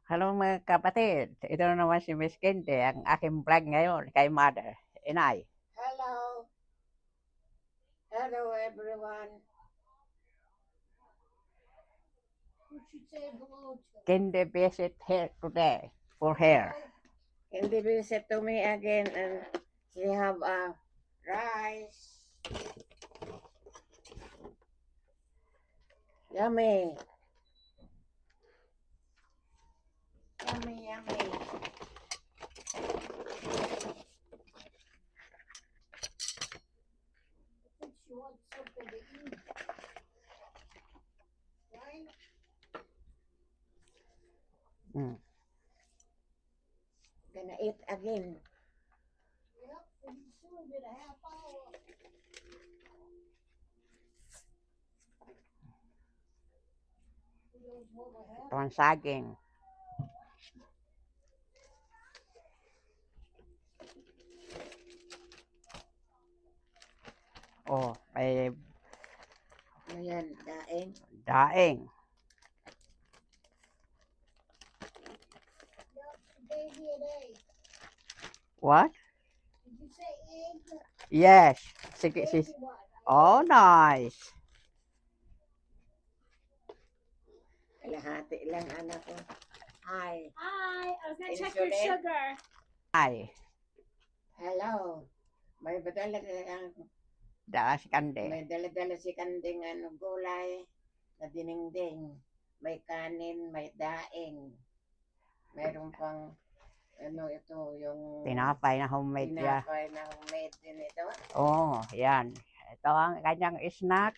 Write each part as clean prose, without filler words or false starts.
Hello mga kapatid, ito na naman si Miss Kente, ang aking vlog ngayon kay Mother, Inay. Hello. Hello, everyone. Who should say hello to? Kente visit here today for her. Can they visit to me again and she have a rice. Yummy. Yummy, yummy. I think she wants something to eat. Right? Gonna eat again. Yep, pretty soon, in a half hour. Ito ang saging. Oh, may Ayan, daing. daing. Yep, she gave me an egg. What? Did you say egg? Yes. Sige, Egg sis. one. Oh, nice. Kalahati lang anak ko. Hi. Hi, I was gonna check your Insulin? sugar. Ay, Hello. May dala dala si Kande. may dala si kanding gulay na dinengdeng. May kanin, may daing. Meron pang ito yung Tinapay na homemade niya. tinapay na homemade din ito. Oh, yan. Ito ang kanyang snack.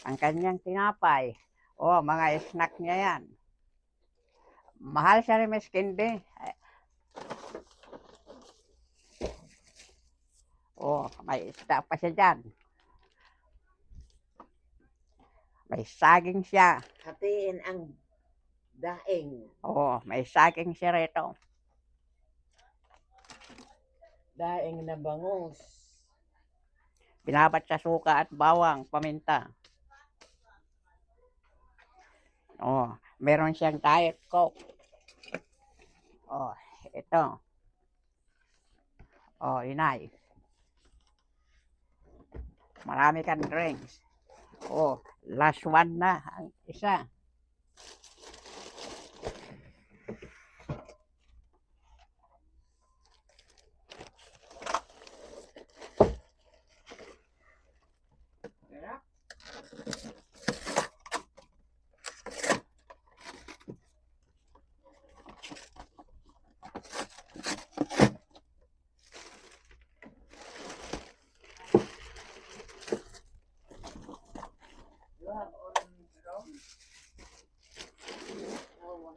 Ang kanyang tinapay. Oh, mga snack niya yan. Mahal siya rin Miss Kende. Oh, may isda pa siya dyan. May saging siya. Hatiin ang daing. Oh, may saging siya rito. Daing na bangus. Binabat sa suka at bawang, paminta. Oh, meron siyang diet coke. Oh, ito. Oh, inay. Marami kang drinks. Oh, last one na ang isa. Sarap. You have on rum?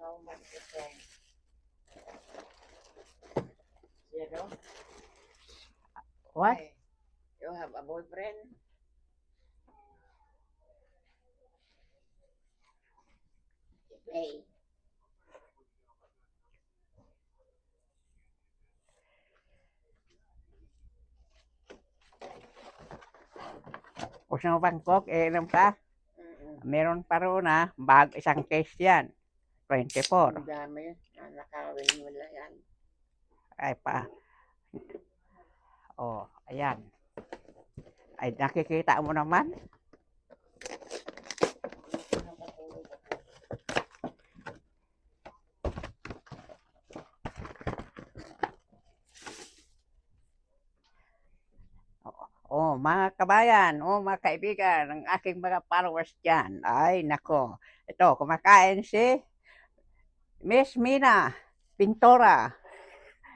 How much is that? Zero? What? Why? You have a boyfriend? Hey. Gusto mo bang coke? Inom ka? Meron pa roon na, isang case yan. 24. Ang dami. Nakawin mo lang yan. Ay pa. Oh, ayan. Ay, nakikita mo naman. Oh, mga kabayan, oh, mga kaibigan, ang aking mga followers dyan. Ay, nako. Ito, kumakain si Miss Mina Pintora.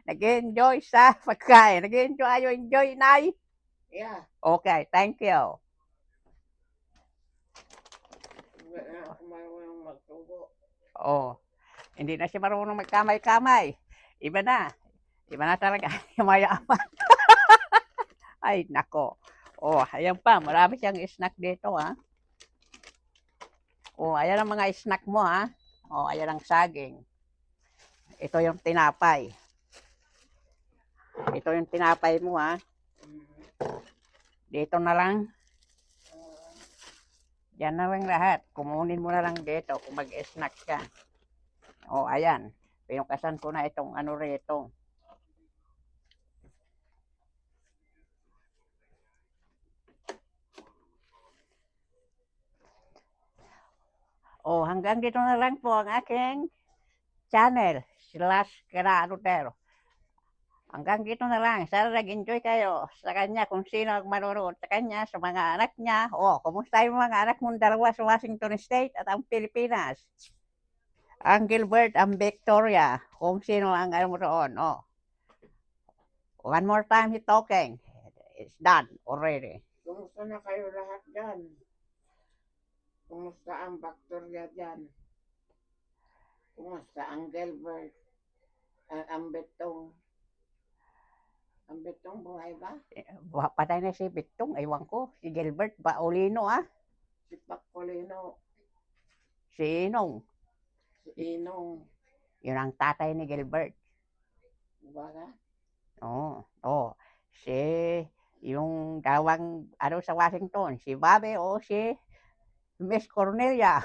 Nag-enjoy sa pagkain. Nag-enjoy, ayaw enjoy, Nay? Yeah. Okay, thank you. Wala ako marunong magtubo. Oh, hindi na siya marunong magkamay-kamay. Iba na. Iba na talaga. Mayaman. Ay, nako. Oh, ayan pa. Marami siyang snack dito, ha. Oh, ayan ang mga snack mo, ha. Oh, ayan ang saging. Ito yung tinapay. Ito yung tinapay mo, ha. Dito na lang. Yan na lang lahat. Kumunin mo na lang dito kung mag-snack ka. O, ayan. Pinukasan ko na itong ano rito. O, hanggang dito na lang po ang aking channel / Kara Rutero. Hanggang dito na lang. Sana nag-enjoy kayo sa kanya kung sino ang manonood sa kanya, sa mga anak niya. O, kumusta yung mga anak mong dalawa sa Washington State at ang Pilipinas? Ang Gilbert, ang Victoria, kung sino ang ano mo roon. O, one more time he talking. It's done already. Kumusta na kayo lahat dyan? Kumusta ang Victoria dyan? Kumusta ang Gilbert? Ang Betong? Ang Betong buhay ba? Patay na si Victong, ewan ko. Si Gilbert, Paulino Si Pacolino, Si Inong. si Inong, Yun ang tatay ni Gilbert. baga? Oo. Si yung gawang ano sa Washington, si Bobby o si Miss Cornelia.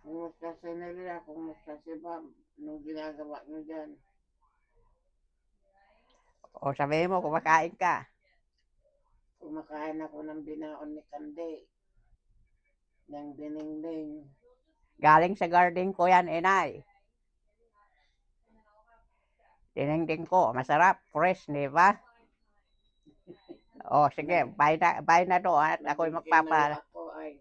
Kumusta si Nelia? Kumusta si Bob? Anong ginagawa nyo dyan? O sabihin mo, kumakain ka. Kumakain ako ng binaon ni Kande. Ng dinengdeng. Galing sa garden ko yan, inay. Dinengdeng ko, masarap, fresh, di ba? O sige, bye na to at ako'y magpapa... Ako ay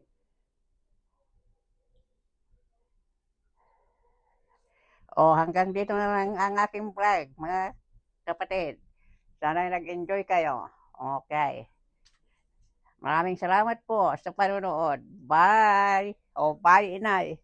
O hanggang dito na lang ang aking vlog, mga kapatid. Sana nag-enjoy kayo. Okay. Maraming salamat po sa panonood. Bye! O bye, inay.